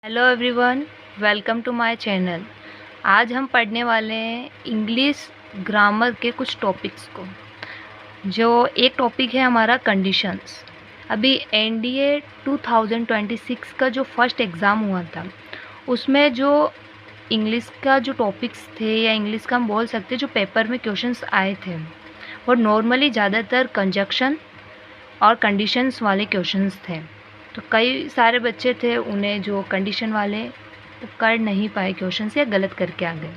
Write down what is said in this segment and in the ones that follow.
Hello everyone, welcome to my channel. आज हम पढ़ने वाले हैं इंग्लिश ग्रामर के कुछ टॉपिक्स को। जो एक टॉपिक है हमारा कंडीशंस। अभी एनडीए 2026 का जो फर्स्ट एग्ज़ाम हुआ था उसमें जो इंग्लिश का जो टॉपिक्स थे या इंग्लिश का हम बोल सकते जो पेपर में क्वेश्चंस आए थे वो नॉर्मली ज़्यादातर कंजक्शन और कंडीशंस वाले क्वेश्चंस थे। तो कई सारे बच्चे थे उन्हें जो कंडीशन वाले वो कर नहीं पाए क्वेश्चंस या गलत करके आ गए।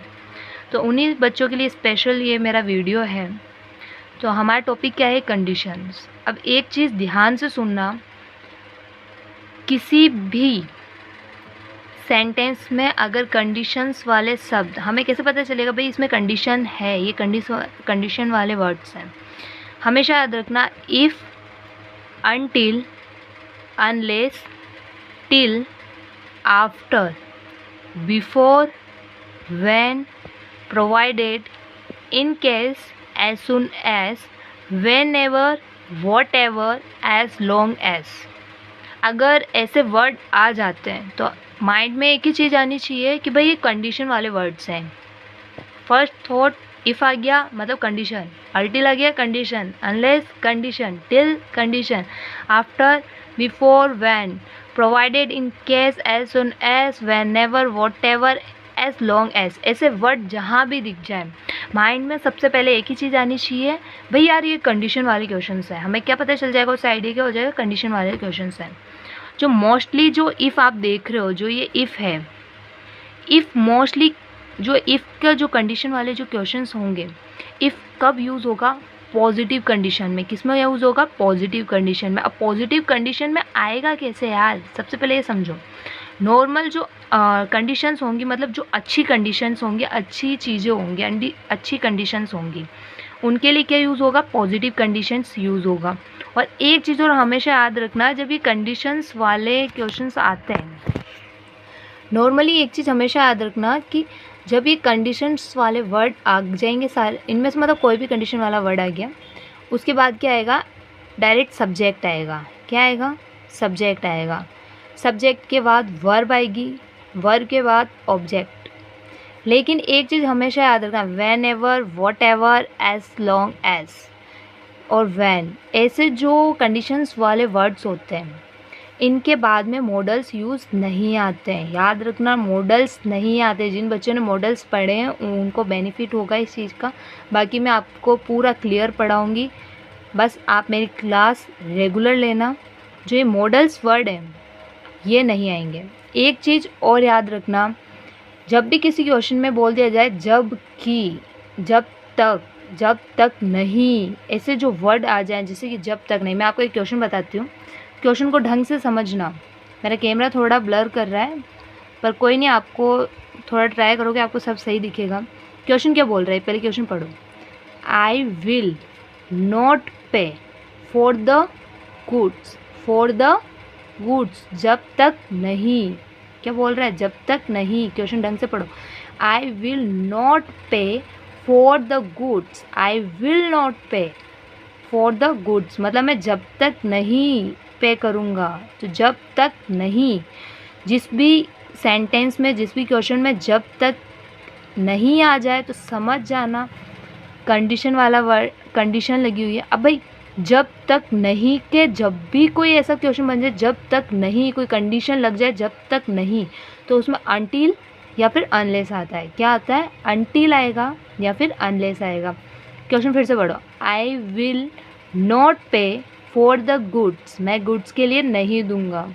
तो उन्हीं बच्चों के लिए स्पेशल ये मेरा वीडियो है। तो हमारा टॉपिक क्या है? कंडीशंस। अब एक चीज़ ध्यान से सुनना, किसी भी सेंटेंस में अगर कंडीशंस वाले शब्द, हमें कैसे पता चलेगा भाई इसमें कंडीशन है, ये कंडीशन वाले वर्ड्स हैं। हमेशा याद रखना if, until, unless, till, after, before, when, provided, in case, as soon as, whenever, whatever, as long as। अगर ऐसे वर्ड आ जाते हैं तो माइंड में एक ही चीज़ आनी चाहिए कि भाई ये कंडीशन वाले वर्ड्स हैं। फर्स्ट थॉट इफ़ आ गया मतलब कंडीशन, अल्टिल आ गया condition, unless condition, till condition, after, before, when, provided, in case, as soon as, whenever, whatever, as long as. ऐसे वर्ड जहाँ भी दिख जाए माइंड में सबसे पहले एक ही चीज़ आनी चाहिए, भाई यार ये कंडीशन वाले क्वेश्चंस हैं। हमें क्या पता चल जाएगा, उस आइडिया क्या हो जाएगा, कंडीशन वाले क्वेश्चंस हैं। जो मोस्टली जो इफ़ आप देख रहे हो, जो ये इफ़ है, इफ़ मोस्टली जो इफ़ का जो कंडीशन वाले जो क्वेश्चंस होंगे, इफ़ कब यूज़ होगा? पॉजिटिव कंडीशन में। किस में यूज़ होगा? पॉजिटिव कंडीशन में। अब पॉजिटिव कंडीशन में आएगा कैसे यार? सबसे पहले ये समझो, नॉर्मल जो कंडीशंस होंगी, मतलब जो अच्छी कंडीशंस होंगी, अच्छी चीज़ें होंगी, अच्छी कंडीशंस होंगी, उनके लिए क्या यूज़ होगा? पॉजिटिव कंडीशंस यूज़ होगा। और एक चीज़ और हमेशा याद रखना, जब ये कंडीशंस वाले क्वेश्चंस आते हैं, नॉर्मली एक चीज़ हमेशा याद रखना कि जब ये कंडीशंस वाले वर्ड आ जाएंगे सारे, इनमें से मतलब कोई भी कंडीशन वाला वर्ड आ गया, उसके बाद क्या आएगा? डायरेक्ट सब्जेक्ट आएगा। क्या आएगा? सब्जेक्ट आएगा। सब्जेक्ट के बाद वर्ब आएगी, वर्ब के बाद ऑब्जेक्ट। लेकिन एक चीज़ हमेशा याद रखना, whenever, whatever, as long as और व्हेन, ऐसे जो कंडीशंस वाले वर्ड्स होते हैं इनके बाद में मॉडल्स यूज़ नहीं आते हैं। याद रखना, मॉडल्स नहीं आते। जिन बच्चों ने मॉडल्स पढ़े हैं उनको बेनिफिट होगा इस चीज़ का। बाकी मैं आपको पूरा क्लियर पढ़ाऊँगी, बस आप मेरी क्लास रेगुलर लेना। जो ये मॉडल्स वर्ड हैं ये नहीं आएंगे। एक चीज़ और याद रखना, जब भी किसी क्वेश्चन में बोल दिया जाए जब कि, जब तक नहीं, ऐसे जो वर्ड आ जाएं, जैसे कि जब तक नहीं। मैं आपको एक क्वेश्चन बताती हूँ, क्वेश्चन को ढंग से समझना। मेरा कैमरा थोड़ा ब्लर कर रहा है पर कोई नहीं, आपको थोड़ा ट्राई करोगे आपको सब सही दिखेगा। क्वेश्चन क्या बोल रहा है, पहले क्वेश्चन पढ़ो। आई विल नॉट पे फॉर द गुड्स, जब तक नहीं। क्या बोल रहा है? जब तक नहीं। क्वेश्चन ढंग से पढ़ो। आई विल नॉट पे for the goods, I will not पे फॉर द गुड्स मतलब मैं जब तक नहीं पे करूँगा। तो जब तक नहीं, जिस भी सेंटेंस में, जिस भी क्वेश्चन में जब तक नहीं आ जाए तो समझ जाना कंडीशन वाला वर्ड, कंडीशन लगी हुई है। अब भाई जब तक नहीं के जब भी कोई ऐसा क्वेश्चन बन जाए, जब तक नहीं, कोई कंडीशन लग जाए जब तक नहीं, तो उसमें अनटिल या फिर अनलेस आता है। क्या आता है? अनटिल आएगा या फिर अनलेस आएगा। क्वेश्चन फिर से पढ़ो। आई विल नॉट पे फॉर द गुड्स, मैं गुड्स के लिए नहीं दूंगा।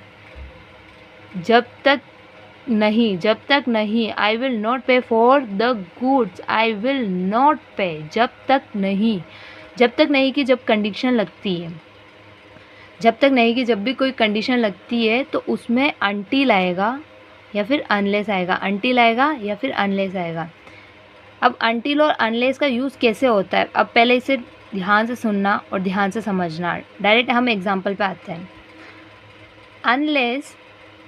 जब तक नहीं, आई विल नॉट पे for the goods, I will not पे, जब तक नहीं की जब कंडीशन लगती है, जब तक नहीं की जब भी कोई कंडीशन लगती है तो उसमें अनटिल आएगा या फिर अनलेस आएगा। अनटिल आएगा या फिर अनलेस आएगा। अब अनटिल और अनलेस का यूज़ कैसे होता है, अब पहले इसे ध्यान से सुनना और ध्यान से समझना। डायरेक्ट हम एग्जाम्पल पे आते हैं। Unless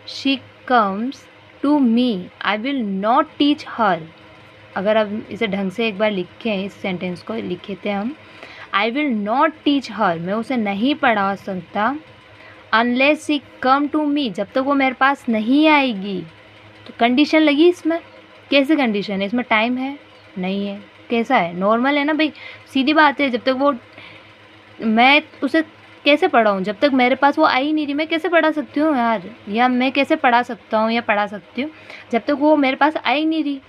she comes to me, I will not teach her. अगर अब इसे ढंग से एक बार लिखें, इस सेंटेंस को लिखे थे हम, I will not teach her, मैं उसे नहीं पढ़ा सकता unless she come to me, जब तक वो मेरे पास नहीं आएगी। तो कंडीशन लगी इसमें, कैसे कंडीशन है इसमें? टाइम है नहीं है, कैसा है? नॉर्मल है ना भाई, सीधी बात है। जब तक वो, मैं उसे कैसे पढ़ाऊँ जब तक मेरे पास वो आ ही नहीं रही? मैं कैसे पढ़ा सकती हूँ यार, या मैं कैसे पढ़ा सकता हूँ या पढ़ा सकती हूँ जब तक वो मेरे पास आ ही नहीं रही?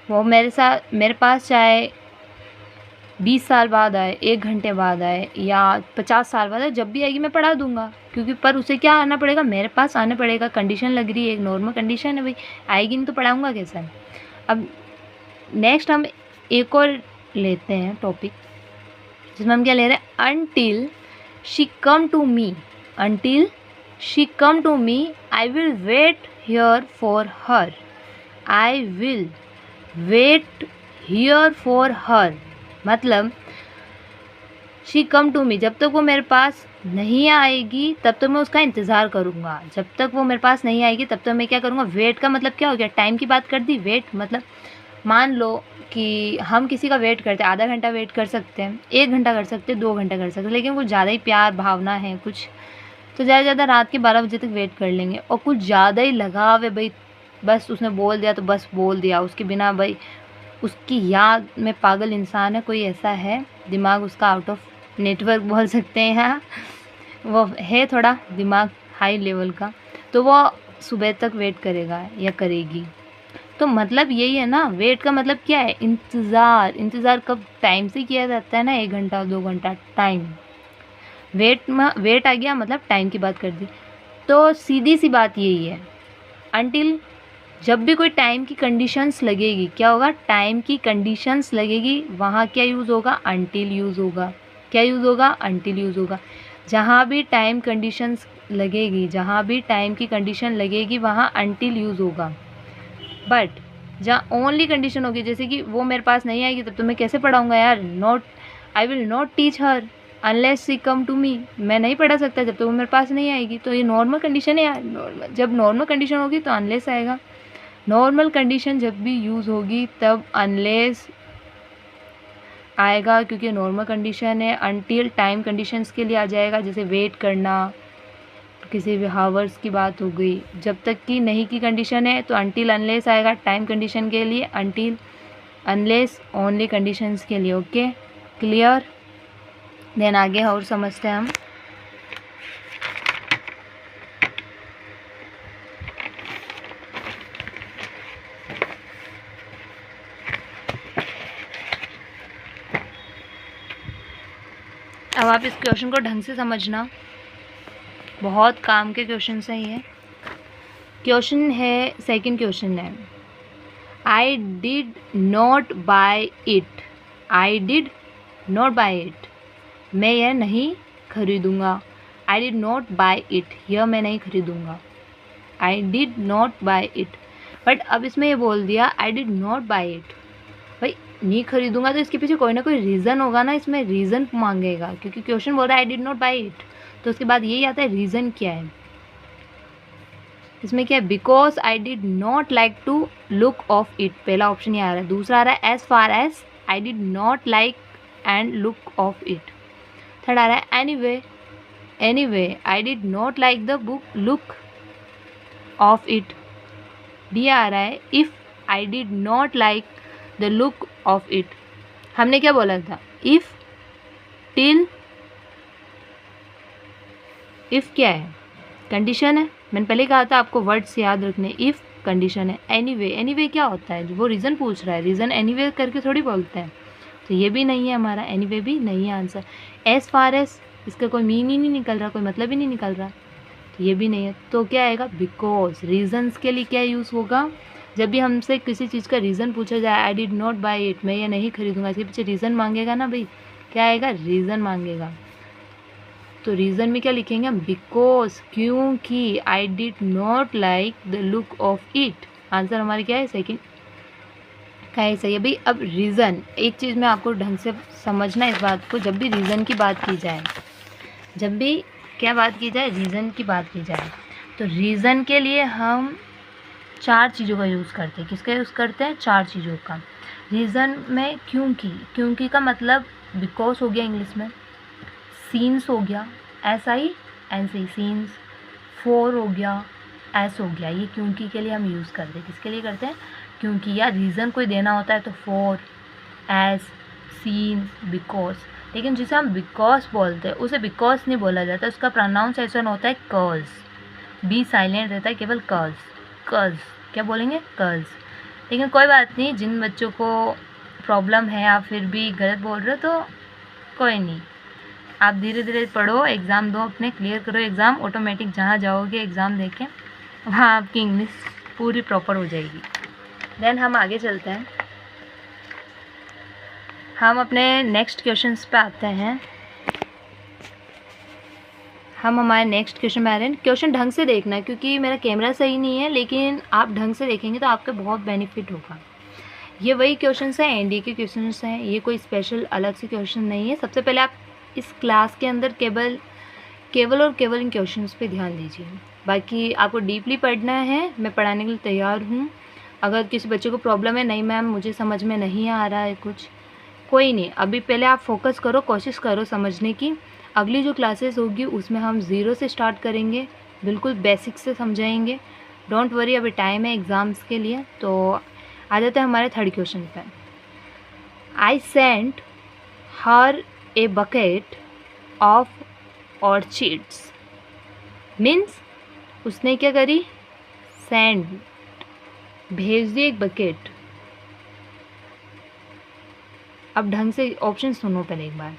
वो मेरे पास चाहे 20 साल बाद आए, 1 घंटे बाद आए, या 50 साल बाद आए, जब भी आएगी मैं पढ़ा दूंगा। क्योंकि पर उसे क्या आना पड़ेगा? मेरे पास आना पड़ेगा। कंडीशन लग रही है, एक नॉर्मल कंडीशन है भाई, आएगी नहीं तो पढ़ाऊंगा कैसे? अब नेक्स्ट हम एक और लेते हैं टॉपिक, जिसमें हम क्या ले रहे हैं? Until she come to me, until she come to me I will wait here for her, I will wait here for her. मतलब शी कम टू मी, जब तक वो मेरे पास नहीं आएगी तब तक मैं उसका इंतज़ार करूँगा। जब तक वो मेरे पास नहीं आएगी तब तक मैं क्या करूँगा? वेट का मतलब क्या हो गया? टाइम की बात कर दी। वेट मतलब मान लो कि हम किसी का वेट करते हैं, आधा घंटा वेट कर सकते हैं, 1 घंटा कर सकते हैं, 2 घंटा कर सकते हैं, लेकिन कुछ ज़्यादा ही प्यार भावना है कुछ, तो ज़्यादा से ज़्यादा रात के 12 बजे तक वेट कर लेंगे। और कुछ ज़्यादा ही लगाव है भाई, बस उसने बोल दिया तो बस बोल दिया, उसके बिना भाई उसकी याद में पागल इंसान है कोई, ऐसा है दिमाग उसका आउट ऑफ नेटवर्क बोल सकते हैं, हाँ वो है थोड़ा दिमाग हाई लेवल का, तो वो सुबह तक वेट करेगा या करेगी। तो मतलब यही है ना, वेट का मतलब क्या है? इंतज़ार। इंतज़ार कब? टाइम से किया जाता है ना, 1 घंटा 2 घंटा टाइम। वेट आ गया मतलब टाइम की बात कर दी। तो सीधी सी बात यही है, अनटिल जब भी कोई टाइम की कंडीशंस लगेगी, क्या होगा? टाइम की कंडीशंस लगेगी, वहाँ क्या यूज़ होगा? अनटिल यूज़ होगा। क्या यूज़ होगा? अनटिल यूज़ होगा। जहाँ भी टाइम कंडीशंस लगेगी, जहाँ भी टाइम की कंडीशन लगेगी, वहाँ अनटिल यूज़ होगा। बट जहाँ ओनली कंडीशन होगी, जैसे कि वो मेरे पास नहीं आएगी तब तो मैं कैसे पढ़ाऊँगा यार? Not, I will not teach her unless she come to me, मैं नहीं पढ़ा सकता जब तक वो मेरे पास नहीं आएगी। तो ये नॉर्मल कंडीशन है यार। नॉर्मल, जब नॉर्मल कंडीशन होगी तो अनलेस आएगा। नॉर्मल कंडीशन जब भी यूज़ होगी तब अनलेस आएगा, क्योंकि नॉर्मल कंडीशन है। अनटिल टाइम कंडीशंस के लिए आ जाएगा, जैसे वेट करना, किसी भी हावर्स की बात हो गई। जब तक कि नहीं की कंडीशन है तो अनटिल अनलेस आएगा टाइम कंडीशन के लिए, अनटिल अनलेस ओनली कंडीशंस के लिए। Okay, clear? देन आगे और समझते हैं हम। अब आप इस क्वेश्चन को ढंग से समझना, बहुत काम के क्वेश्चन है ये। क्वेश्चन है, सेकंड क्वेश्चन है, I did not buy it, I did not buy it, मैं यह नहीं खरीदूंगा। I did not buy it, यह मैं नहीं खरीदूंगा। I did not buy it, but अब इसमें ये बोल दिया I did not buy it. भाई नहीं खरीदूंगा तो इसके पीछे कोई ना कोई रीज़न होगा ना, इसमें रीज़न मांगेगा, क्योंकि क्वेश्चन बोल रहा है I did not buy it, तो उसके बाद यही आता है रीज़न क्या है। इसमें क्या है? Because I did not like to look of it, पहला ऑप्शन ये आ रहा है। दूसरा आ रहा है as far as I did not like and look of it. Third आ रहा है anyway, anyway I did not like the book look of it. D आ रहा है if I did not like the look of it. हमने क्या बोला था? इफ़, टिल, इफ़ क्या है? कंडीशन है। मैंने पहले कहा था आपको वर्ड्स याद रखने, इफ़ कंडीशन है। एनीवे, एनीवे क्या होता है? वो रीज़न पूछ रहा है, रीज़न एनीवे करके थोड़ी बोलते हैं, तो ये भी नहीं है हमारा, एनीवे भी नहीं है आंसर। एज फार एज, इसका कोई मीन ही नहीं निकल रहा, कोई मतलब ही नहीं निकल रहा, तो ये भी नहीं है। तो क्या आएगा? बिकॉज। रीजंस के लिए क्या यूज़ होगा? जब भी हमसे किसी चीज़ का रीज़न पूछा जाए, I did not buy it, मैं ये नहीं खरीदूंगा, इसके पीछे रीज़न मांगेगा ना भाई, क्या आएगा? रीज़न मांगेगा। तो रीज़न में क्या लिखेंगे हम? बिकॉज, क्योंकि आई did not like the look of it. Answer हमारा क्या है? सेकेंड का है सही है भाई। अब रीज़न, एक चीज़ में आपको ढंग से समझना इस बात को, जब भी रीज़न की बात की जाए, जब भी क्या बात की जाए? रीज़न की बात की जाए, तो रीज़न के लिए हम 4 चीज़ों का यूज़ करते हैं। किसका यूज़ करते हैं? 4 चीज़ों का। रीज़न में क्योंकि, क्योंकि का मतलब बिकॉज हो गया इंग्लिश में, सीन्स हो गया, ऐसा ही एन सी सीन्स, फॉर हो गया, एस हो गया, ये क्योंकि के लिए हम यूज़ करते हैं। किसके लिए करते हैं? क्योंकि, या रीज़न कोई देना होता है तो फॉर, एज, सीन्स, बिकॉज। लेकिन जिसे हम बिकॉज बोलते हैं उसे बिकॉज नहीं बोला जाता, उसका प्रोनाउंसिएशन होता है कॉज। बी साइलेंट रहता है, केवल कॉज। कॉज क्या बोलेंगे? कॉज। लेकिन कोई बात नहीं, जिन बच्चों को प्रॉब्लम है या फिर भी गलत बोल रहे हो तो कोई नहीं, आप धीरे धीरे पढ़ो, एग्ज़ाम दो, अपने क्लियर करो एग्ज़ाम, ऑटोमेटिक जहाँ जाओगे एग्ज़ाम देके वहाँ आपकी इंग्लिश पूरी प्रॉपर हो जाएगी। देन हम आगे चलते हैं, हम अपने नेक्स्ट क्वेश्चंस पे आते हैं। हम हमारे नेक्स्ट क्वेश्चन में आ रहे हैं। क्वेश्चन ढंग से देखना है क्योंकि मेरा कैमरा सही नहीं है, लेकिन आप ढंग से देखेंगे तो आपके बहुत बेनिफिट होगा। ये वही क्वेश्चंस हैं, एनडीए के क्वेश्चंस हैं, ये कोई स्पेशल अलग से क्वेश्चन नहीं है। सबसे पहले आप इस क्लास के अंदर केवल और केवल इन क्वेश्चंस पे ध्यान दीजिए। बाकी आपको डीपली पढ़ना है, मैं पढ़ाने के लिए तैयार हूँ। अगर किसी बच्चे को प्रॉब्लम है, नहीं मैम मुझे समझ में नहीं आ रहा है कुछ, कोई नहीं, अभी पहले आप फोकस करो, कोशिश करो समझने की। अगली जो क्लासेस होगी उसमें हम ज़ीरो से स्टार्ट करेंगे, बिल्कुल बेसिक से समझाएंगे। डोंट वरी, अभी टाइम है एग्ज़ाम्स के लिए। तो आ जाते हैं हमारे थर्ड क्वेश्चन पे। I sent her a bucket of orchids, means उसने क्या करी? सेंड, भेज दी एक बकेट। अब ढंग से ऑप्शन सुनो पहले एक बार।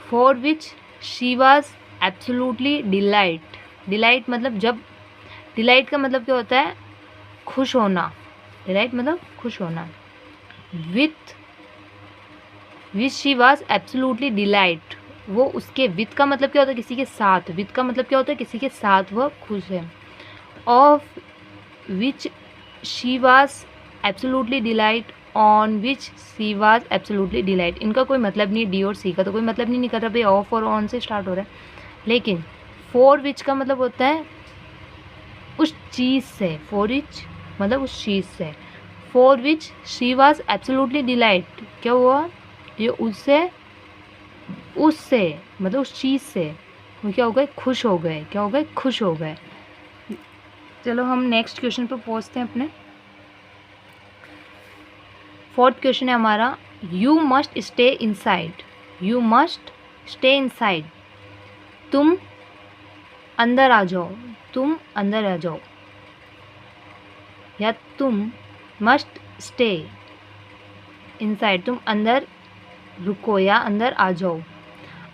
For which she was absolutely delight. Delight मतलब, जब डिलाइट का मतलब क्या होता है? खुश होना। डिलाइट मतलब खुश होना। With which she was absolutely delight, वो उसके, विथ का मतलब क्या होता है? किसी के साथ। विथ का मतलब क्या होता है? किसी के साथ वह खुश है। Of which she was absolutely delight, on which she was absolutely delight. इनका कोई मतलब नहीं, डी और सी का तो कोई मतलब नहीं निकल रहा भाई, ऑफ और ऑन से स्टार्ट हो रहा है। लेकिन फॉर विच का मतलब होता है उस चीज़ से, फॉर विच मतलब उस चीज़ से। For which she was absolutely delight, क्या हुआ? ये उससे मतलब उस चीज़ से वो क्या हो गए? खुश हो गए। क्या हो गए? खुश हो गए। चलो हम नेक्स्ट क्वेश्चन पर पहुँचते हैं अपने। फोर्थ क्वेश्चन है हमारा, you must stay inside. You must stay inside, तुम अंदर आ जाओ, तुम अंदर आ जाओ, या तुम मस्ट स्टे इनसाइड, तुम अंदर रुको या अंदर आ जाओ।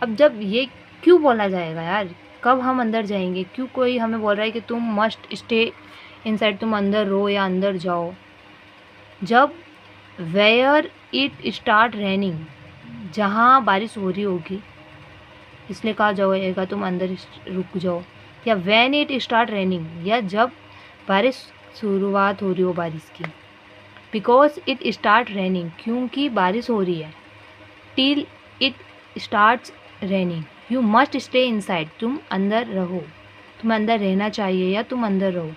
अब जब ये क्यों बोला जाएगा यार? कब हम अंदर जाएंगे? क्यों कोई हमें बोल रहा है कि तुम मस्ट स्टे इनसाइड, तुम अंदर रहो या अंदर जाओ? जब वेयर इट स्टार्ट रेनिंग, जहाँ बारिश हो रही होगी इसलिए कहा जाएगा तुम अंदर रुक जाओ। या व्हेन इट स्टार्ट रेनिंग, या जब बारिश शुरुआत हो रही हो बारिश की। बिकॉज इट स्टार्ट रेनिंग, क्योंकि बारिश हो रही है। Till it starts raining, you must stay inside, तुम अंदर रहो, तुम अंदर रहना चाहिए या तुम अंदर रहो।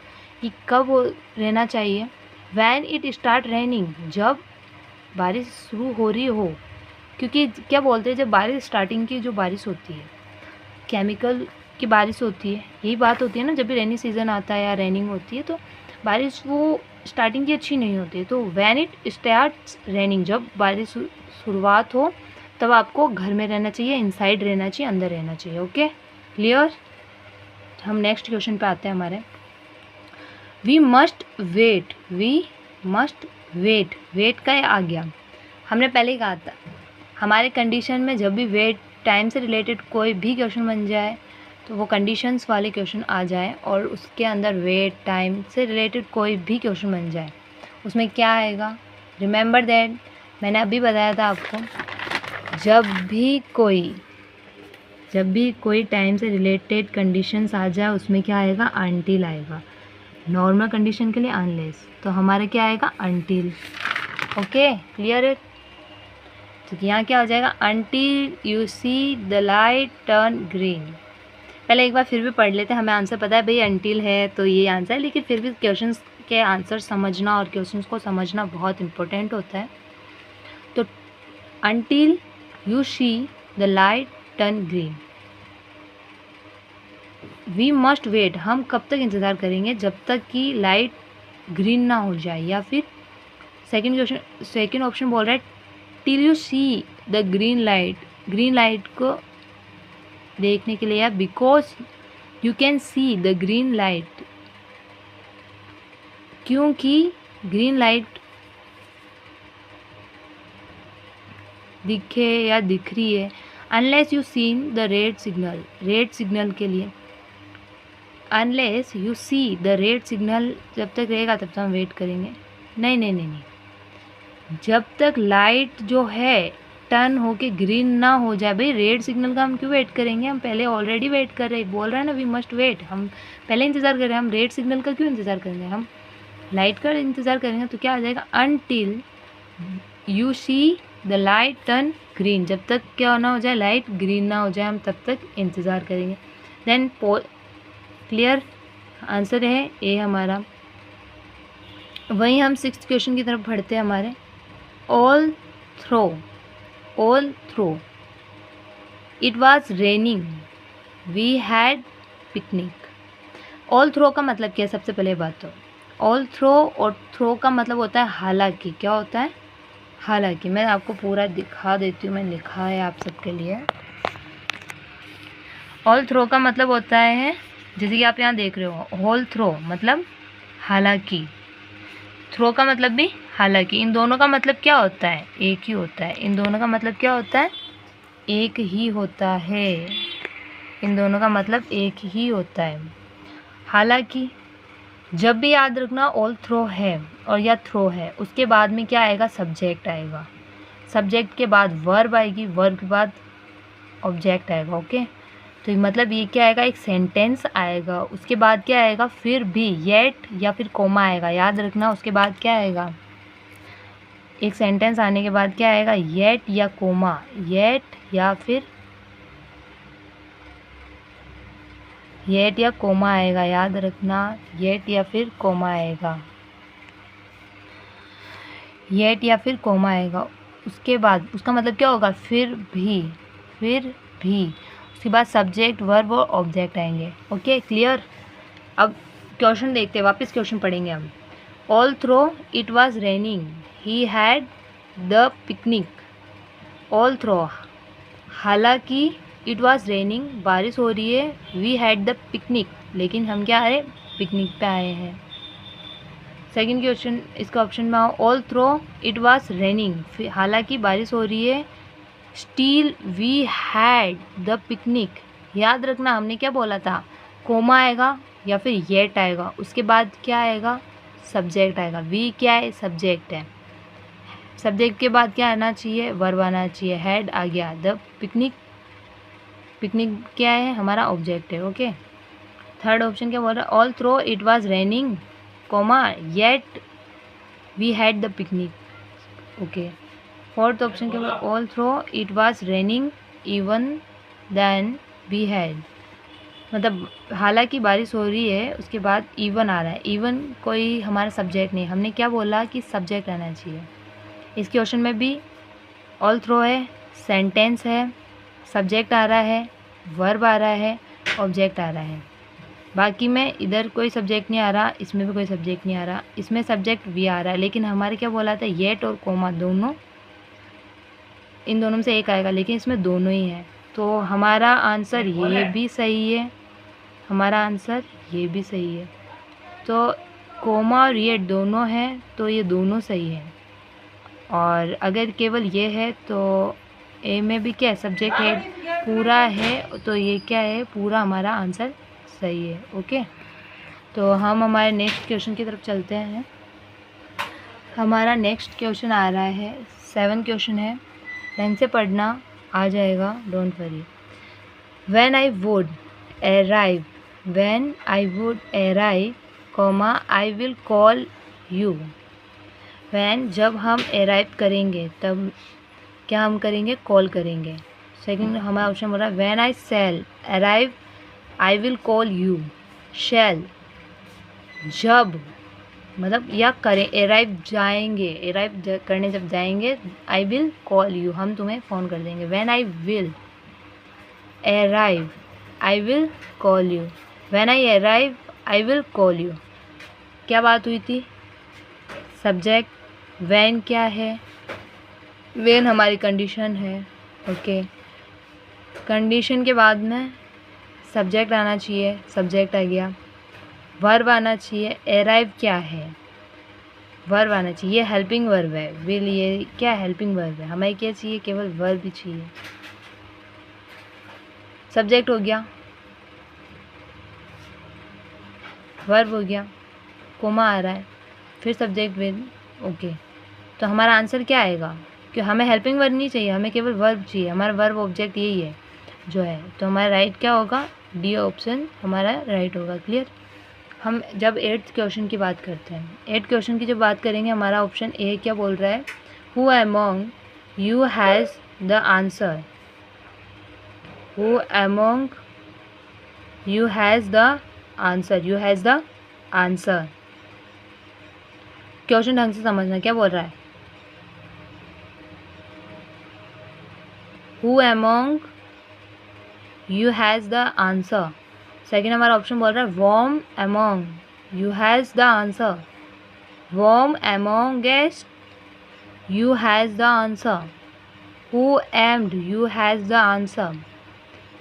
ये कब रहना चाहिए? वैन इट स्टार्ट रेनिंग, जब बारिश शुरू हो रही हो। क्योंकि क्या बोलते हैं, जब बारिश स्टार्टिंग की जो बारिश होती है केमिकल की बारिश होती है, यही बात होती है ना। जब भी रेनी सीज़न आता है या रेनिंग होती है तो बारिश वो स्टार्टिंग की अच्छी नहीं होती है। तो वैन इट स्टार्ट्स रेनिंग, जब बारिश शुरुआत हो तब आपको घर में रहना चाहिए, इनसाइड रहना चाहिए, अंदर रहना चाहिए। Okay, clear? हम नेक्स्ट क्वेश्चन पे आते हैं हमारे। We must wait, we must wait, wait का आ गया, हमने पहले ही कहा था हमारे कंडीशन में जब भी वेट टाइम से रिलेटेड कोई भी क्वेश्चन बन जाए तो वो कंडीशंस वाले क्वेश्चन आ जाए, और उसके अंदर वेट टाइम से रिलेटेड कोई भी क्वेश्चन बन जाए उसमें क्या आएगा? रिमेंबर दैट, मैंने अभी बताया था आपको, जब भी कोई टाइम से रिलेटेड कंडीशंस आ जाए उसमें क्या आएगा? अनटिल आएगा। नॉर्मल कंडीशन के लिए अनलेस, तो हमारा क्या आएगा? अनटिल। ओके, क्लियर है? तो यहाँ क्या हो जाएगा? Until you see the light turn green. पहले एक बार फिर भी पढ़ लेते हैं, हमें आंसर पता है भाई अनटिल है तो ये आंसर है, लेकिन फिर भी क्वेश्चंस के आंसर समझना और क्वेश्चंस को समझना बहुत इम्पोर्टेंट होता है। तो until you see the light turn green, we must wait, हम कब तक इंतज़ार करेंगे, जब तक कि लाइट ग्रीन ना हो जाए। या फिर सेकेंड ऑप्शन बोल रहा है till you see the green light, green light को देखने के लिए, या because you can see the green light, क्योंकि ग्रीन लाइट दिखे या दिख रही है। Unless you seen the red signal, red signal के लिए, unless you see the red signal, जब तक रहेगा तब तक हम वेट करेंगे। नहीं नहीं नहीं नहीं, जब तक लाइट जो है टर्न होके ग्रीन ना हो जाए। भाई रेड सिग्नल का हम क्यों वेट करेंगे, हम पहले ऑलरेडी वेट कर रहे हैं, बोल रहा है ना वी मस्ट वेट, हम पहले इंतज़ार कर रहे हैं, हम रेड सिग्नल का क्यों इंतज़ार करेंगे, हम लाइट का इंतज़ार करेंगे। तो क्या आ जाएगा, until you see the light turn green, जब तक क्या ना हो जाए, लाइट ग्रीन ना हो जाए, हम तब तक इंतज़ार करेंगे। देन क्लियर, आंसर है ए हमारा। वहीं हम 6th क्वेश्चन की तरफ बढ़ते हैं हमारे। Although it was raining we had picnic. Although का मतलब क्या है, सबसे पहले बात तो ऑल थ्रो और थ्रो का मतलब होता है हालांकि। क्या होता है, हालांकि। मैं आपको पूरा दिखा देती हूँ, मैं लिखा है आप सबके लिए। ऑल थ्रो का मतलब होता है, जैसे कि आप यहाँ देख रहे हो, होल थ्रो मतलब हालांकि, थ्रो का मतलब भी हालांकि। इन दोनों का मतलब क्या होता है, एक ही होता है। इन दोनों का मतलब क्या होता है, एक ही होता है। इन दोनों का मतलब एक ही होता है। हालांकि जब भी याद रखना ऑल थ्रो है और या थ्रो है, उसके बाद में क्या आएगा, सब्जेक्ट आएगा। सब्जेक्ट के बाद वर्ब आएगी, वर्ब के बाद ऑब्जेक्ट आएगा। ओके, तो मतलब ये क्या आएगा, एक सेंटेंस आएगा। उसके बाद क्या आएगा, फिर भी येट या फिर कोमा आएगा। याद रखना, उसके बाद क्या आएगा, एक सेंटेंस आने के बाद क्या आएगा, येट या कोमा, येट या कोमा आएगा। याद रखना, येट या फिर कोमा आएगा, येट या फिर कोमा आएगा। उसके बाद उसका मतलब क्या होगा, फिर भी। उसके बाद सब्जेक्ट, वर्ब और ऑब्जेक्ट आएंगे। Okay, clear. अब क्वेश्चन देखते हैं, वापस क्वेश्चन पढ़ेंगे हम। Although it was raining he had the picnic. Although, हालांकि इट वाज रेनिंग, बारिश हो रही है, वी हैड द पिकनिक, लेकिन हम क्या आए, पिकनिक पे आए हैं। सेकेंड क्वेश्चन, इसका ऑप्शन में आओ। Although it was raining, हालांकि बारिश हो रही है, still we had the picnic. याद रखना, हमने क्या बोला था, कोमा आएगा या फिर येट आएगा, उसके बाद क्या आएगा, सब्जेक्ट आएगा। वी क्या है, सब्जेक्ट है। सब्जेक्ट के बाद क्या आना चाहिए, वर्ब आना चाहिए। हैड आ गया, द पिकनिक क्या है, हमारा ऑब्जेक्ट है। ओके, थर्ड ऑप्शन क्या बोल रहा है, although it was raining comma yet we had the picnic. Okay, fourth option क्या बोला, although it was raining even then we had, मतलब हालांकि बारिश हो रही है, उसके बाद इवन आ रहा है। इवन कोई हमारा सब्जेक्ट नहीं, हमने क्या बोला कि सब्जेक्ट आना चाहिए। इस क्वेश्चन में भी ऑल थ्रो है, सेंटेंस है, सब्जेक्ट आ रहा है, वर्ब आ रहा है, ऑब्जेक्ट आ रहा है। बाकी में इधर कोई सब्जेक्ट नहीं आ रहा, इसमें भी कोई सब्जेक्ट नहीं आ रहा, इसमें सब्जेक्ट भी आ रहा है, लेकिन हमारे क्या बोला था, येट और कोमा दोनों, इन दोनों में से एक आएगा, लेकिन इसमें दोनों ही है। तो हमारा आंसर ये भी सही है, हमारा आंसर ये भी सही है। तो कोमा और येट दोनों हैं, तो ये दोनों सही है। और अगर केवल ये है तो ए में भी क्या है, सब्जेक्ट है, पूरा है, तो ये क्या है, पूरा हमारा आंसर सही है। ओके, तो हम हमारे नेक्स्ट क्वेश्चन की तरफ चलते हैं। हमारा नेक्स्ट क्वेश्चन आ रहा है, 7 क्वेश्चन है, ढंग से पढ़ना, आ जाएगा, don't worry. When I would arrive comma I will call you. When, जब हम अराइव करेंगे तब क्या हम करेंगे, कॉल करेंगे। सेकंड हमारा ऑप्शन बोल रहा है, when I shall arrive I will call you. Shall जब, मतलब या करें, अराइव जाएंगे, अराइव करने जब जाएंगे, आई विल कॉल यू, हम तुम्हें फ़ोन कर देंगे। When I will arrive I will call you. When I arrive I will call you. क्या बात हुई थी? सब्जेक्ट, व्हेन क्या है? व्हेन हमारी कंडीशन है। ओके, कंडीशन के बाद में सब्जेक्ट आना चाहिए, सब्जेक्ट आ गया। वर्ब आना चाहिए, अराइव क्या है? वर्ब आना चाहिए, हेल्पिंग वर्ब है। विल ये क्या हेल्पिंग वर्ब है? हमें क्या चाहिए? केवल वर्ब ही चाहिए। सब्जेक्ट हो गया, वर्ब हो गया, कोमा आ रहा है, फिर सब्जेक्ट विल। ओके, तो हमारा आंसर क्या आएगा? कि हमें हेल्पिंग वर्ब नहीं चाहिए, हमें केवल वर्ब चाहिए। हमारा वर्ब ऑब्जेक्ट यही है जो है, तो हमारा राइट क्या होगा? डी ऑप्शन हमारा राइट होगा। क्लियर? हम जब 8th क्वेश्चन की बात करते हैं, 8th क्वेश्चन की जब बात करेंगे, हमारा ऑप्शन ए क्या बोल रहा है? Who among you has the answer? Who among you has the answer? You has the answer. Question ढंग से समझना, क्या बोल रहा है? Who among you has the answer. Second हमारा ऑप्शन बोल रहा है whom among you has the answer. Whom amongst you has the answer. Who amid you has the answer.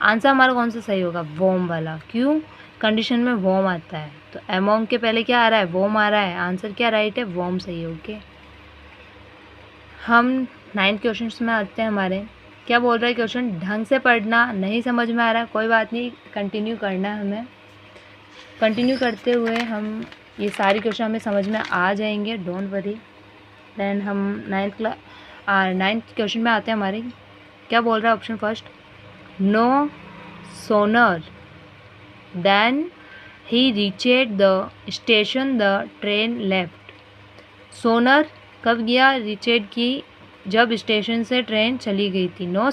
Answer हमारा कौन सा सही होगा? वॉम वाला। क्यों? कंडीशन में वॉम आता है, तो अमोंग के पहले क्या आ रहा है? वॉम आ रहा है। आंसर क्या राइट है? वॉम सही है। ओके, हम 9th क्वेश्चन में आते हैं। हमारे क्या बोल रहा है क्वेश्चन? ढंग से पढ़ना, नहीं समझ में आ रहा है कोई बात नहीं, कंटिन्यू करना है हमें। कंटिन्यू करते हुए हम ये सारी क्वेश्चन हमें समझ में आ जाएंगे, डोंट वरी। देन हम 9th क्वेश्चन में आते हैं। हमारे क्या बोल रहा है option first? No sooner then he reached the station the train left. Sooner कब गया? रीचेड की जब स्टेशन से ट्रेन चली गई थी। No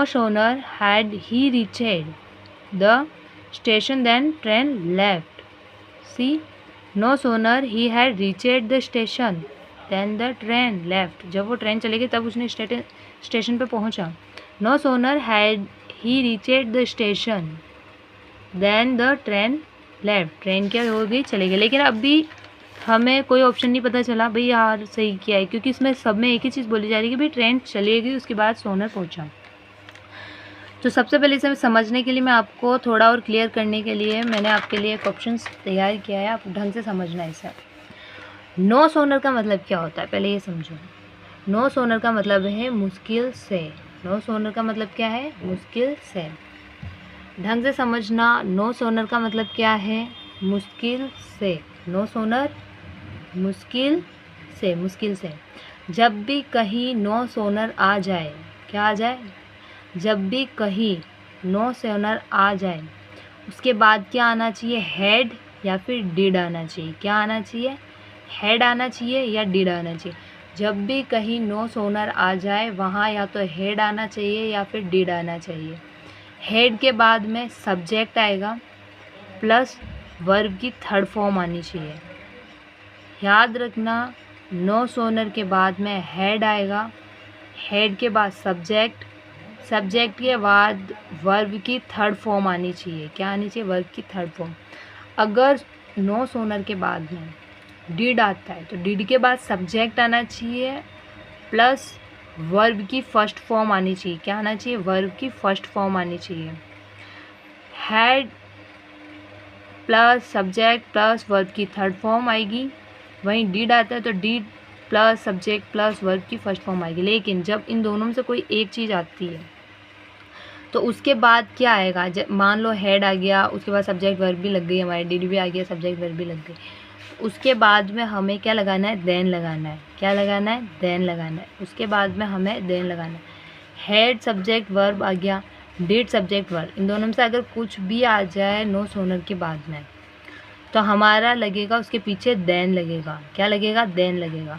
sooner had he reached the station then train left. C, no sooner he had reached the station then the train left. जब वो ट्रेन चली गई तब उसने स्टेशन पे पहुंचा। No sooner had he reached the station then the train left. Train क्या हो गई? चली गई। लेकिन अभी हमें कोई ऑप्शन नहीं पता चला भाई यार सही क्या है, क्योंकि इसमें सब में एक ही चीज़ बोली जा रही है कि भाई ट्रेन चली गई, उसके बाद सोनर पहुंचा। तो सबसे पहले इसे समझने के लिए, मैं आपको थोड़ा और क्लियर करने के लिए मैंने आपके लिए एक ऑप्शन तैयार किया है, आप ढंग से समझना इसे। नो सोनर का मतलब क्या होता है, पहले ये समझो। नो सोनर का मतलब है मुश्किल से। नो सोनर का मतलब क्या है? मुश्किल से। ढंग से समझना, नो सोनर का मतलब क्या है? मुश्किल से। नो सोनर मुश्किल से, मुश्किल से। जब भी कहीं नो सोनर आ जाए, क्या आ जाए? जब भी कहीं नो सोनर आ जाए, उसके बाद क्या आना चाहिए? हेड या फिर डिड आना चाहिए। क्या आना चाहिए? हेड आना चाहिए या डिड आना चाहिए। जब भी कहीं नो सोनर आ जाए, वहाँ या तो हेड आना चाहिए या फिर डिड आना चाहिए। हेड के बाद में सब्जेक्ट आएगा प्लस वर्ब की थर्ड फॉर्म आनी चाहिए। याद रखना, नो सोनर के बाद में हेड आएगा, हेड के बाद सब्जेक्ट, सब्जेक्ट के बाद वर्ब की थर्ड फॉर्म आनी चाहिए। क्या आनी चाहिए? वर्ब की थर्ड फॉर्म। अगर नो सोनर के बाद में डिड आता है तो डिड के बाद सब्जेक्ट आना चाहिए प्लस वर्ब की फर्स्ट फॉर्म आनी चाहिए। क्या आना चाहिए? वर्ब की फर्स्ट फॉर्म आनी चाहिए। Had plus subject plus verb की थर्ड फॉर्म आएगी। वहीं डिड आता है तो did plus subject plus verb की फर्स्ट फॉर्म आएगी। लेकिन जब इन दोनों में से कोई एक चीज़ आती है तो उसके बाद क्या आएगा? जब मान लो हेड आ गया, उसके बाद सब्जेक्ट वर्ब भी लग गई, हमारे डिड भी आ गया, सब्जेक्ट वर्ब भी लग गई, उसके बाद में हमें क्या लगाना है? देन लगाना है। क्या लगाना है? देन लगाना है। उसके बाद में हमें देन लगाना है। हेड सब्जेक्ट वर्ब आ गया, डिड सब्जेक्ट वर्ब, इन दोनों में से अगर कुछ भी आ जाए नो सोनर के बाद में तो हमारा लगेगा उसके पीछे देन लगेगा। क्या लगेगा? देन लगेगा।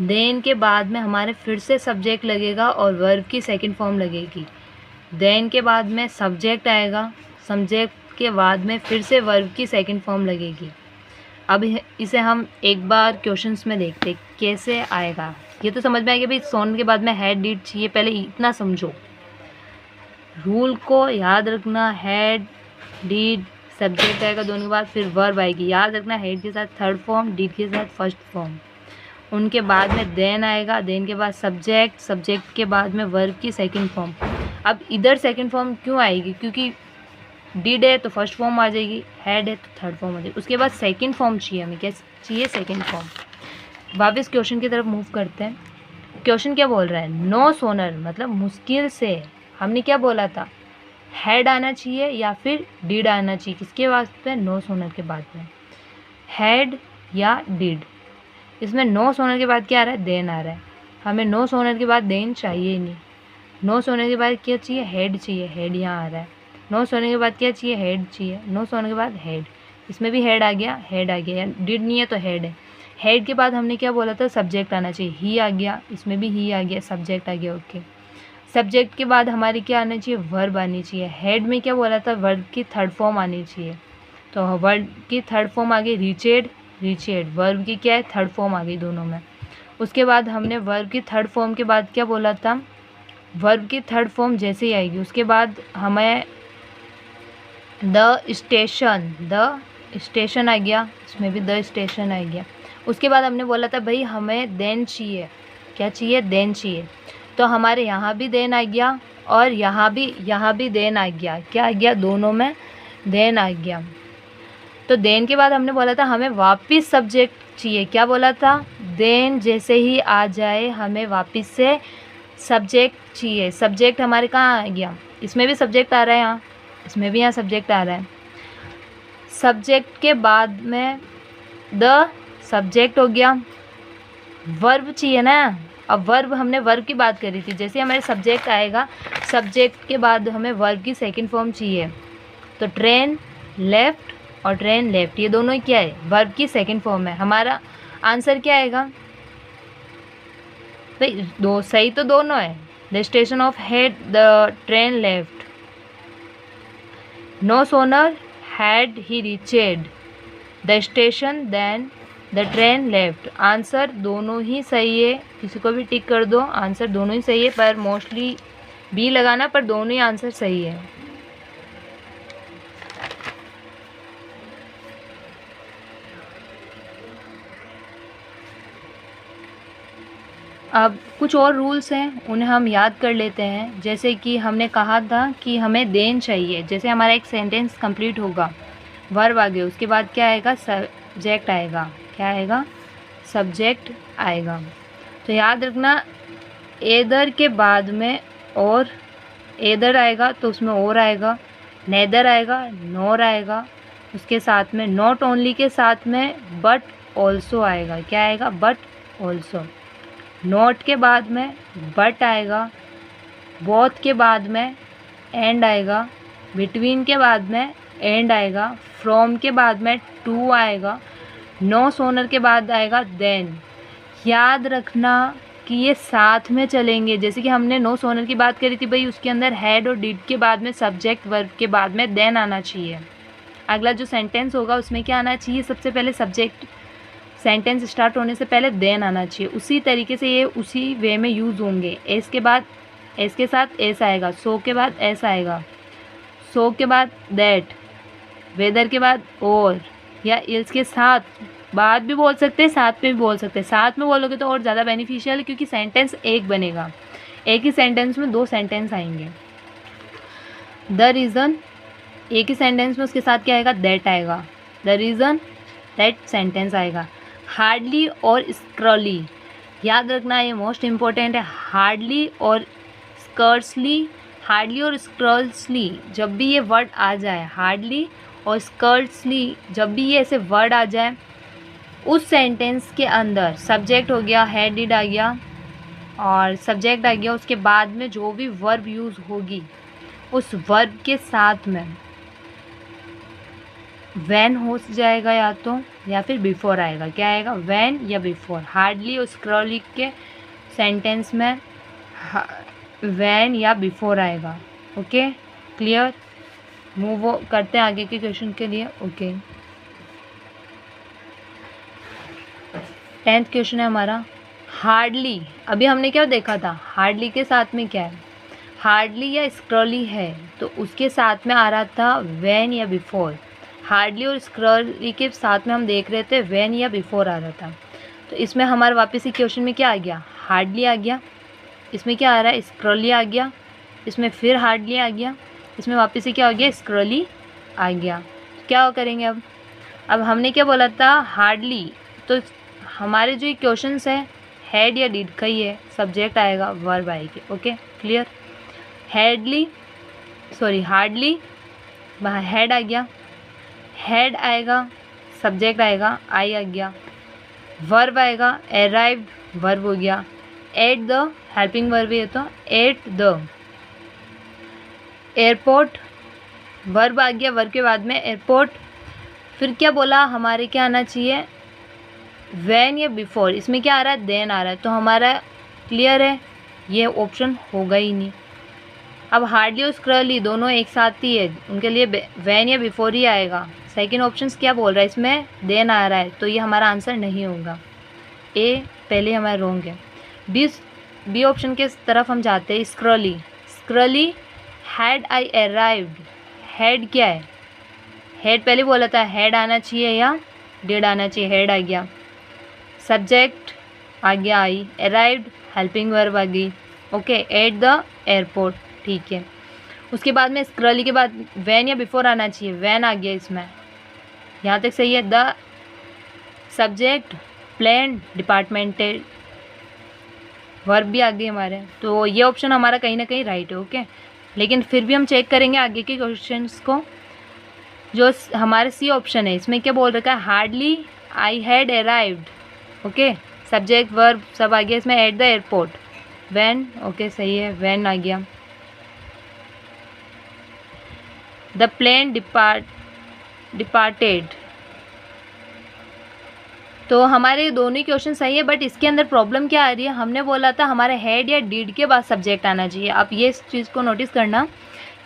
देन के बाद में हमारे फिर से सब्जेक्ट लगेगा और वर्ब की सेकंड फॉर्म लगेगी। देन के बाद में सब्जेक्ट आएगा, सब्जेक्ट के बाद में फिर से वर्ब की सेकंड फॉर्म लगेगी। अब इसे हम एक बार क्वेश्चंस में देखते कैसे आएगा। ये तो समझ में आएगा भाई सोन के बाद में हेड डिड चाहिए, पहले इतना समझो, रूल को याद रखना। हेड डिड, सब्जेक्ट आएगा दोनों के बाद, फिर वर्ब आएगी। याद रखना हेड के साथ थर्ड फॉर्म, डिड के साथ फर्स्ट फॉर्म। उनके बाद में देन आएगा, देन के बाद सब्जेक्ट, सब्जेक्ट के बाद में वर्ब की सेकंड फॉर्म। अब इधर सेकंड फॉर्म क्यों आएगी? क्योंकि डिड है तो फर्स्ट फॉर्म आ जाएगी, हैड है तो थर्ड फॉर्म आ जाएगी। उसके बाद सेकंड फॉर्म चाहिए हमें। क्या चाहिए? Second form. वापस क्वेश्चन की तरफ मूव करते हैं। क्वेश्चन क्या बोल रहा है? नो सोनर, मतलब मुश्किल से। हमने क्या बोला था? हैड आना चाहिए या फिर डिड आना चाहिए। किसके वास्ते? नो सोनर के बाद में हैड या डिड। इसमें नो सोनर के बाद क्या आ रहा है? देन आ रहा है। हमें नो सोनर के बाद देन चाहिए ही नहीं। नो सोनर के बाद क्या चाहिए? हेड चाहिए। हेड यहाँ आ रहा है। नो सोनर के बाद क्या चाहिए? हेड चाहिए। नो सोनर के बाद हेड। इसमें भी हेड आ गया, हेड आ गया। डिड नहीं है तो हेड है। हेड के बाद हमने क्या बोला था? सब्जेक्ट आना चाहिए। ही आ गया, इसमें भी ही आ गया, सब्जेक्ट आ गया। ओके, सब्जेक्ट के बाद हमारी क्या आना चाहिए? वर्ब आनी चाहिए। हेड में क्या बोला था? वर्ब की थर्ड फॉर्म आनी चाहिए। तो वर्ब की थर्ड फॉर्म आ गई रिचेड, रिचेड। वर्ब की क्या है? थर्ड फॉर्म आ गई दोनों में। उसके बाद हमने वर्ब की थर्ड फॉर्म के बाद क्या बोला था? वर्ब की थर्ड फॉर्म जैसे ही आएगी उसके बाद हमें द स्टेशन आ गया, इसमें भी द स्टेशन आ गया। उसके बाद हमने बोला था भाई हमें देन चाहिए। क्या चाहिए? देन चाहिए। तो हमारे यहाँ भी देन आ गया और यहाँ भी देन आ गया। क्या आ गया? दोनों में देन आ गया। तो देन के बाद हमने बोला था हमें वापस सब्जेक्ट चाहिए। क्या बोला था? देन जैसे ही आ जाए हमें वापस से सब्जेक्ट चाहिए। सब्जेक्ट हमारे कहाँ आ गया? इसमें भी सब्जेक्ट आ रहा है, यहाँ इसमें भी यहाँ सब्जेक्ट आ रहा है। सब्जेक्ट के बाद में द सब्जेक्ट हो गया। वर्ब चाहिए ना। अब वर्ब, हमने वर्ब की बात करी थी। जैसे हमारे सब्जेक्ट आएगा, सब्जेक्ट के बाद हमें वर्ब की सेकंड फॉर्म चाहिए। तो ट्रेन लेफ्ट और ट्रेन लेफ्ट, ये दोनों क्या है? वर्ब की सेकंड फॉर्म है। हमारा आंसर क्या आएगा भाई? दो सही तो दोनों है। The station of head, the train left. No sooner had he reached the station then the train left. Answer दोनों ही सही है। किसी को भी टिक कर दो, आंसर दोनों ही सही है, पर मोस्टली बी लगाना, पर दोनों ही आंसर सही है। अब कुछ और रूल्स हैं, उन्हें हम याद कर लेते हैं। जैसे कि हमने कहा था कि हमें देन चाहिए। जैसे हमारा एक सेंटेंस कंप्लीट होगा, वर्ब आ गया, उसके बाद क्या आएगा? सब्जेक्ट आएगा। क्या आएगा? सब्जेक्ट आएगा। तो याद रखना एदर के बाद में और, एदर आएगा तो उसमें और आएगा, नेदर आएगा, नोर आएगा, उसके साथ में नॉट ओनली के साथ में बट ऑल्सो आएगा। क्या आएगा? But also. नॉट के बाद में बट आएगा, बोथ के बाद में एंड आएगा, बिटवीन के बाद में एंड आएगा, फ्रॉम के बाद में टू आएगा, नो सोनर के बाद आएगा देन। याद रखना कि ये साथ में चलेंगे। जैसे कि हमने नो सोनर की बात करी थी भाई, उसके अंदर हैड और डिड के बाद में सब्जेक्ट, वर्ब के बाद में देन आना चाहिए। अगला जो सेंटेंस होगा उसमें क्या आना चाहिए? सबसे पहले सब्जेक्ट, सेंटेंस स्टार्ट होने से पहले देन आना चाहिए। उसी तरीके से ये उसी वे में यूज़ होंगे। एस के बाद, एस के साथ एस आएगा, सो के बाद एस आएगा, सो के बाद दैट, वेदर के बाद और, या इल्स के साथ बाद भी बोल सकते हैं, साथ में भी बोल सकते हैं। साथ में बोलोगे तो और ज़्यादा बेनिफिशियल है, क्योंकि सेंटेंस एक बनेगा। एक ही सेंटेंस में दो सेंटेंस आएंगे। द रीज़न, एक ही सेंटेंस में उसके साथ क्या आएगा? दैट आएगा। द रीज़न दैट सेंटेंस आएगा। हार्डली और स्क्रली, याद रखना ये मोस्ट इम्पोर्टेंट है। हार्डली और स्कर्ट्सली, हार्डली और स्क्रल्सली जब भी ये वर्ड आ जाए, हार्डली और स्कर्ट्सली जब भी ये ऐसे वर्ड आ जाए, उस सेंटेंस के अंदर सब्जेक्ट हो गया, हैड डिड आ गया और सब्जेक्ट आ गया, उसके बाद में जो भी वर्ब यूज़ होगी उस वर्ब के साथ में वैन हो जाएगा या फिर बिफोर आएगा। क्या आएगा? वैन या बिफोर। हार्डली और स्क्रॉली के सेंटेंस में वैन या बिफोर आएगा। Okay, clear? मूव करते हैं आगे के क्वेश्चन के लिए। ओके, 10th क्वेश्चन है हमारा। हार्डली, अभी हमने क्या देखा था? हार्डली के साथ में क्या है? हार्डली या स्क्रॉली है तो उसके साथ में आ रहा था व्हेन या बिफोर। हार्डली और स्क्रॉली के साथ में हम देख रहे थे व्हेन या बिफोर आ रहा था। तो इसमें हमारे वापस ही क्वेश्चन में क्या आ गया, हार्डली आ गया। इसमें क्या आ रहा है, स्क्रॉली आ गया। इसमें फिर हार्डली आ गया। इसमें वापस से क्या हो गया, स्क्रॉली आ गया। क्या करेंगे अब हमने क्या बोला था, हार्डली। तो हमारे जो ये क्वेश्चंस है हेड या डिड का ही है, सब्जेक्ट आएगा वर्ब आएगी। Okay clear. हार्डली वहाँ हेड आ गया, हेड आएगा, सब्जेक्ट आएगा, आई आ गया। वर्ब आएगा, अराइव्ड वर्ब हो गया। एट द हेल्पिंग वर्ब है तो एट द। एयरपोर्ट वर्ब आ गया, वर्ब के बाद में एयरपोर्ट। फिर क्या बोला, हमारे क्या आना चाहिए, व्हेन या बिफोर। इसमें क्या आ रहा है, देन आ रहा है। तो हमारा क्लियर है, ये ऑप्शन होगा ही नहीं। अब हार्डली और स्क्रॉली दोनों एक साथ ही है, उनके लिए व्हेन या बिफोर ही आएगा। सेकंड ऑप्शन क्या बोल रहा है, इसमें देन आ रहा है, तो ये हमारा आंसर नहीं होगा। ए पहले हमारा रॉन्ग है। बी ऑप्शन के तरफ हम जाते हैं। स्क्रॉली हैड आई अराइव्ड। हेड क्या है, हेड पहले बोला था, हेड आना चाहिए या डिड आना चाहिए, हेड आ गया। सब्जेक्ट आ गया आई, अराइव्ड हेल्पिंग वर्ब आ गई। ओके एट द एयरपोर्ट, ठीक है। उसके बाद में स्क्रॉली के बाद व्हेन या बिफोर आना चाहिए, व्हेन आ गया इसमें, यहाँ तक सही है। The subject plan departmental verb भी आ गई हमारे। तो ये ऑप्शन हमारा कहीं ना कहीं राइट है। ओके लेकिन फिर भी हम चेक करेंगे आगे के क्वेश्चंस को। जो हमारे सी ऑप्शन है, इसमें क्या बोल रखा है, hardly I had arrived. Okay subject verb सब आ गया इसमें। At the airport, when, okay सही है, व्हेन आ गया। The plane departed. तो हमारे दोनों ही क्वेश्चन सही है, बट इसके अंदर प्रॉब्लम क्या आ रही है, हमने बोला था हमारे हेड या डिड के बाद सब्जेक्ट आना चाहिए। आप ये इस चीज़ को नोटिस करना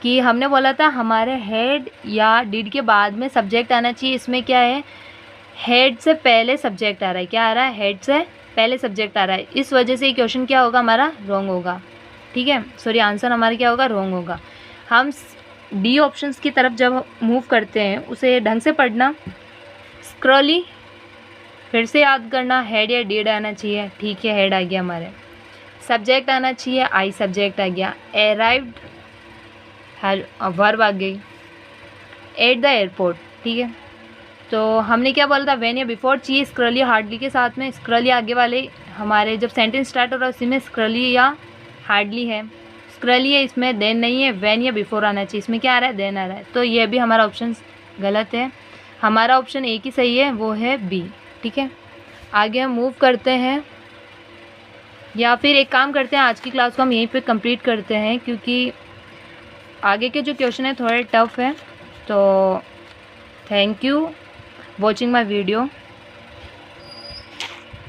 कि हमने बोला था हमारे हेड या डिड के बाद में सब्जेक्ट आना चाहिए। इसमें क्या है, हेड से पहले सब्जेक्ट आ रहा है। क्या आ रहा है, हेड से पहले सब्जेक्ट आ रहा है। इस वजह से ये क्वेश्चन क्या होगा, हमारा रॉन्ग होगा। ठीक है, सॉरी आंसर हमारा क्या होगा, रॉन्ग होगा। हम डी ऑप्शंस की तरफ जब मूव करते हैं उसे ढंग से पढ़ना। स्क्रॉली फिर से याद करना, हेड या डिड आना चाहिए, ठीक है, हेड आ गया हमारे। सब्जेक्ट आना चाहिए, आई सब्जेक्ट आ गया। अराइव्ड वर्ब आ गई। एट द एयरपोर्ट, ठीक है। तो हमने क्या बोला था, व्हेन या बिफोर चाहिए स्क्रॉली हार्डली के साथ में। स्क्रॉली आगे वाले हमारे जब सेंटेंस स्टार्ट हो रहा है उसी में स्क्रॉली या हार्डली है। स्क्रॉली है, इसमें देन नहीं है, व्हेन या बिफोर आना चाहिए। इसमें क्या आ रहा है, देन आ रहा है। तो ये भी हमारा ऑप्शन गलत है। हमारा ऑप्शन एक ही सही है, वो है बी। ठीक है, आगे हम मूव करते हैं, या फिर एक काम करते हैं, आज की क्लास को हम यहीं पे कंप्लीट करते हैं, क्योंकि आगे के जो क्वेश्चन है थोड़े टफ है। तो thank you watching my video.